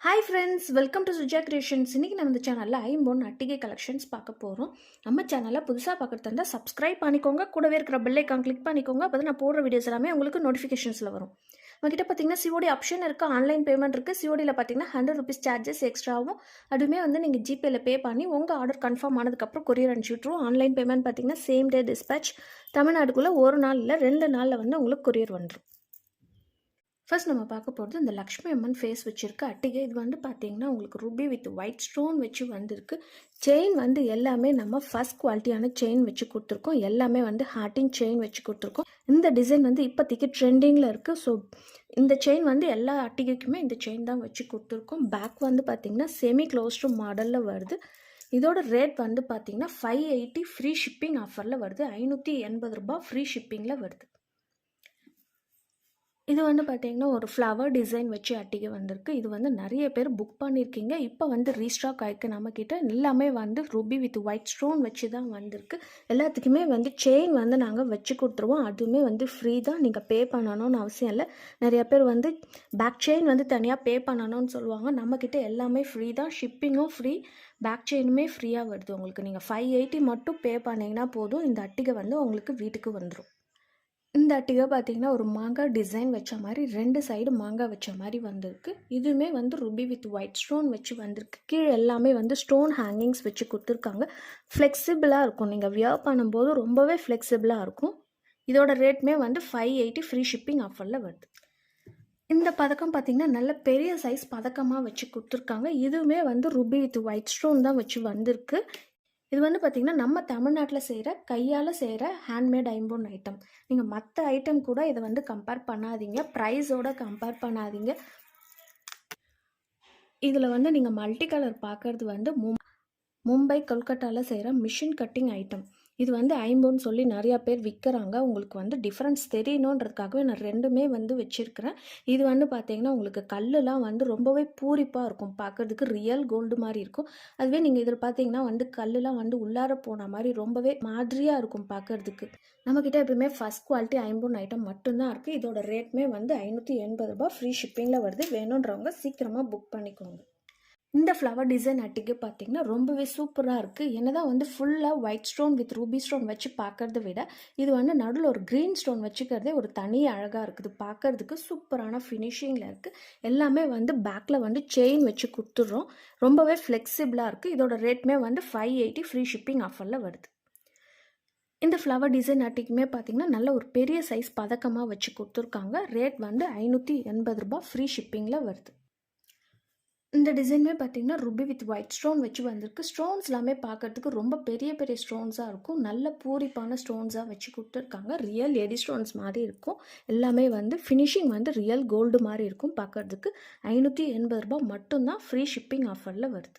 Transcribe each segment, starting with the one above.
Hi friends, welcome to Suja creations. இன்றைக்கி நம்ம இந்த சேனலில் ஐம்பொன் அட்டிகை கலெக்ஷன்ஸ் பார்க்க போகிறோம். நம்ம சேனலில் புதுசாக பார்க்குறது இருந்தால் சப்ஸ்கிரைப் பண்ணிக்கோங்க, கூடவே இருக்கிற பெல் ஐக்கான் கிளிக் பண்ணிக்கோங்க. அப்போ தான் நான் போடுற வீடியோஸ் எல்லாமே உங்களுக்கு நோட்டிஃபிகேஷன்ஸில் வரும். நம்மக்கிட்ட பார்த்தீங்கன்னா சிஓடி ஆப்ஷன் இருக்குது, ஆன்லைன் பேமெண்ட் இருக்குது. சிஓடியில் பார்த்தீங்கன்னா ₹100 சார்ஜஸ் எக்ஸ்ட்ராவும். அதுவுமே வந்து நீங்கள் ஜிபேயில் பே பண்ணி உங்கள் ஆர்டர் கன்ஃபார்ம் ஆனதுக்கப்புறம் கொரியர் அனுப்பிச்சி விட்ருவோம். ஆன்லைன் பேமெண்ட் பார்த்தீங்கன்னா சேம் டே டிஸ்பேச். தமிழ்நாடுக்குள்ளே ஒரு நாள் இல்லை 2 நாளில் வந்து உங்களுக்கு கொரியர் வந்துடும். ஃபர்ஸ்ட் நம்ம பார்க்க போகிறது இந்த லக்ஷ்மி அம்மன் ஃபேஸ் வச்சுருக்க அட்டிகை. இது வந்து பார்த்தீங்கன்னா உங்களுக்கு ரூபி வித் ஒயிட் ஸ்டோன் வச்சு வந்திருக்கு. செயின் வந்து எல்லாமே நம்ம ஃபர்ஸ்ட் குவாலிட்டியான செயின் வச்சு கொடுத்துருக்கோம். எல்லாமே வந்து ஹார்ட்டின் செயின் வச்சு கொடுத்துருக்கோம். இந்த டிசைன் வந்து இப்போதைக்கு ட்ரெண்டிங்கில் இருக்குது. ஸோ இந்த செயின் வந்து எல்லா அட்டிகைக்குமே இந்த செயின் தான் வச்சு கொடுத்துருக்கோம். பேக் வந்து பார்த்திங்கன்னா செமி க்ளோஸ்டு மாடலில் வருது. இதோட ரேட் வந்து பார்த்திங்கன்னா 580 ஃப்ரீ ஷிப்பிங் ஆஃபரில் வருது. ₹580 ஃப்ரீ ஷிப்பிங்கில் வருது. இது வந்து பார்த்திங்கன்னா ஒரு ஃப்ளவர் டிசைன் வச்சு அட்டிகை வந்திருக்கு. இது வந்து நிறைய பேர் புக் பண்ணியிருக்கீங்க. இப்போ வந்து ரீஸ்டாக் ஆகிருக்கு நம்மக்கிட்ட. எல்லாமே வந்து ரூபி வித் ஒயிட் ஸ்டோன் வச்சு தான் வந்திருக்கு. எல்லாத்துக்குமே வந்து செயின் வந்து நாங்கள் வச்சு கொடுத்துருவோம். அதுவுமே வந்து ஃப்ரீ தான், நீங்கள் பே பண்ணணும்னு அவசியம் இல்லை. நிறைய பேர் வந்து பேக் செயின் வந்து தனியாக பே பண்ணணும்னு சொல்லுவாங்க. நம்மக்கிட்ட எல்லாமே ஃப்ரீ தான். ஷிப்பிங்கும் ஃப்ரீ, பேக் செயினுமே ஃப்ரீயாக வருது உங்களுக்கு. நீங்கள் 580 மட்டும் பே பண்ணிங்கன்னா போதும். இந்த அட்டிகை வந்து உங்களுக்கு வீட்டுக்கு வந்துடும். இந்த அட்டிகை பார்த்தீங்கன்னா ஒரு மாங்காய் டிசைன் வச்ச மாதிரி 2 சைடு மாங்காய் வச்ச மாதிரி வந்திருக்கு. இதுவுமே வந்து ரூபி வித் ஒயிட் ஸ்டோன் வச்சு வந்திருக்கு. கீழே எல்லாமே வந்து ஸ்டோன் ஹேங்கிங்ஸ் வச்சு கொடுத்துருக்காங்க. ஃப்ளெக்சிபிளாக இருக்கும், நீங்கள் வியர் பண்ணும்போது ரொம்பவே ஃப்ளெக்சிபிளாக இருக்கும். இதோட ரேட்டுமே வந்து 580 ஃப்ரீ ஷிப்பிங் ஆஃபரில் வருது. இந்த பதக்கம் பார்த்திங்கன்னா நல்ல பெரிய சைஸ் பதக்கமாக வச்சு கொடுத்துருக்காங்க. இதுவுமே வந்து ரூபி வித் ஒயிட் ஸ்டோன் தான் வச்சு வந்திருக்கு. இது வந்து பார்த்திங்கன்னா நம்ம தமிழ்நாட்டில் செய்கிற கையால் செய்கிற ஹேண்ட்மேட் ஐம்பொன் ஐட்டம். நீங்கள் மற்ற ஐட்டம் கூட இதை வந்து கம்பேர் பண்ணாதீங்க, ப்ரைஸோடு கம்பேர் பண்ணாதீங்க. இதில் வந்து நீங்கள் மல்டி கலர் பார்க்குறது வந்து மும்பை கொல்கட்டாவில் செய்கிற மிஷின் கட்டிங் ஐட்டம். இது வந்து ஐம்பொன்னு சொல்லி நிறையா பேர் விற்கிறாங்க. உங்களுக்கு வந்து டிஃப்ரென்ஸ் தெரியணுன்றதுக்காகவே நான் 2மே வந்து வச்சுருக்கிறேன். இது வந்து பார்த்திங்கன்னா உங்களுக்கு கல்லுலாம் வந்து ரொம்பவே பூரிப்பாக இருக்கும், பார்க்குறதுக்கு ரியல் கோல்டு மாதிரி இருக்கும். அதுவே நீங்கள் இதில் பார்த்தீங்கன்னா வந்து கல்லுலாம் வந்து உள்ளார போன மாதிரி ரொம்பவே மாதிரியாக இருக்கும் பார்க்குறதுக்கு. நம்மக்கிட்ட எப்பவுமே ஃபஸ்ட் குவாலிட்டி ஐம்பொன் ஐட்டம் மட்டும்தான் இருக்குது. இதோட ரேட்டுமே வந்து ₹580 ஃப்ரீ ஷிப்பிங்கில் வருது. வேணுன்றவங்க சீக்கிரமாக புக் பண்ணிக்கோங்க. இந்த ஃப்ளவர் டிசைன் அட்டிகை பார்த்திங்கன்னா ரொம்பவே சூப்பராக இருக்குது. என்னதான் வந்து ஃபுல்லாக white stone with Ruby stone வச்சு பார்க்குறத விட இது வந்து நடுவில் ஒரு க்ரீன் ஸ்டோன் வச்சுக்கிறதே ஒரு தனி அழகாக இருக்குது. பார்க்குறதுக்கு சூப்பரான ஃபினிஷிங்கில் இருக்குது. எல்லாமே வந்து பேக்கில் வந்து செயின் வச்சு கொடுத்துட்றோம். ரொம்பவே ஃப்ளெக்சிபிளாக இருக்குது. இதோட ரேட்டுமே வந்து 580 ஃப்ரீ ஷிப்பிங் ஆஃபரில் வருது. இந்த ஃப்ளவர் டிசைன் அட்டிக்குமே பார்த்திங்கன்னா நல்ல ஒரு பெரிய சைஸ் பதக்கமாக வச்சு கொடுத்துருக்காங்க. ரேட் வந்து ₹580 ஃப்ரீ ஷிப்பிங்கில் வருது. இந்த டிசைனுமே பார்த்திங்கன்னா ரூபி வித் ஒயிட் ஸ்டோன் வச்சு வந்திருக்கு. ஸ்டோன்ஸ் எல்லாமே பார்க்குறதுக்கு ரொம்ப பெரிய பெரிய ஸ்டோன்ஸாக இருக்கும். நல்ல பூரிப்பான ஸ்டோன்ஸாக வச்சு கொடுத்துருக்காங்க. ரியல் எடி ஸ்டோன்ஸ் மாதிரி இருக்கும். எல்லாமே வந்து ஃபினிஷிங் வந்து ரியல் கோல்டு மாதிரி இருக்கும் பார்க்குறதுக்கு. ₹580 மட்டும்தான் ஃப்ரீ ஷிப்பிங் ஆஃபரில் வருது.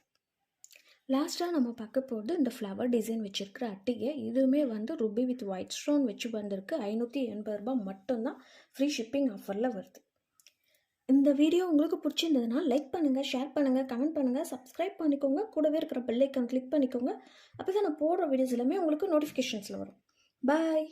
லாஸ்ட்டாக நம்ம பார்க்க போகிறது இந்த ஃப்ளவர் டிசைன் வச்சுருக்கிற அட்டிகை. இதுவுமே வந்து ரூபி வித் ஒயிட் ஸ்டோன் வச்சு வந்திருக்கு. ₹580 மட்டும்தான் ஃப்ரீ ஷிப்பிங் ஆஃபரில் வருது. இந்த வீடியோ உங்களுக்கு பிடிச்சிருந்ததுன்னா லைக் பண்ணுங்கள், ஷேர் பண்ணுங்கள், கமெண்ட் பண்ணுங்கள், சப்ஸ்கிரைப் பண்ணிக்கோங்க. கூடவே இருக்கிற பெல் ஐக்கான் கிளிக் பண்ணிக்கோங்க. அப்போ தான் நான் போடுற வீடியோஸ் எல்லாமே உங்களுக்கு நோட்டிஃபிகேஷன்ஸில் வரும். பாய்.